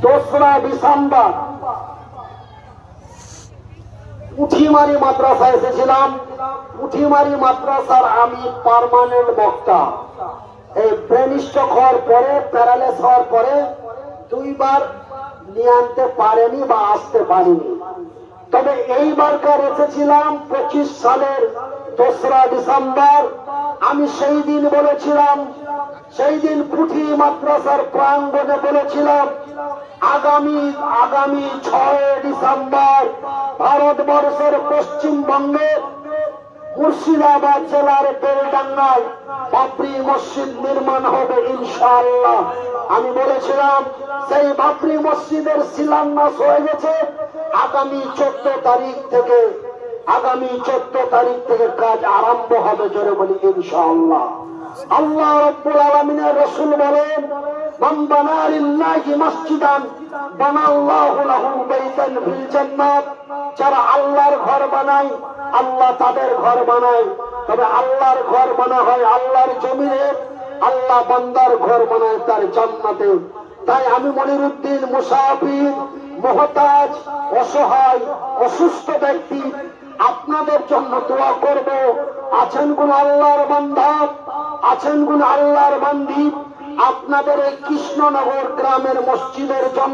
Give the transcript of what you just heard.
2রা December পুঁঠিমারি মাদ্রাসায় এসেছিলাম। পুঁঠিমারি মাদ্রাসার আমি পার্মানেন্ট বক্তা। এই ব্রেন স্ট্রোক হওয়ার পরে, প্যারালাইস হওয়ার পরে 2বার নিয়ে আনতে পারেনি বা আসতে পারিনি। তবে এইবারকার এসেছিলাম 25 সালের 2রা ডিসেম্বর। আমি সেই দিন বলেছিলাম, সেই দিন পুঁঠি মাদ্রাসার প্রাঙ্গণে বলেছিলাম, আগামী 6 ডিসেম্বর ভারতবর্ষের পশ্চিমবঙ্গের মুর্শিদাবাদ জেলার বেলডাঙ্গায় বাবরি মসজিদ নির্মাণ হবে ইনশাআল্লাহ। আমি বলেছিলাম সেই বাবরি মসজিদের শিলান্যাস হয়ে গেছে। আগামী 14 তারিখ থেকে কাজ আরম্ভ হবে, জোরে বলি ইনশাআল্লাহ। আল্লাহ রাব্বুল আলামিনের রাসূল বলেন, মান বানা লিল্লাহি মসজিদান বানাল্লাহু লাহু বাইতান ফিল জান্নাত। যারা আল্লাহর ঘর বানায়, আল্লাহ তাদের ঘর বানায়। তবে আল্লাহর ঘর বানা হয় আল্লাহর জমিনে, আল্লাহ বান্দার ঘর বানায় তার জান্নাতে। তাই আমি মনিরুদ্দিন মুসাফির, মুহতাজ, অসহায়, অসুস্থ ব্যক্তি, আপনাদের জন্য দোয়া করব। আছেন কোন আল্লাহর বান্দা, আছেন কোন আল্লাহর বান্দি আপনাদের এই কৃষ্ণনগর গ্রামের মসজিদের জন্য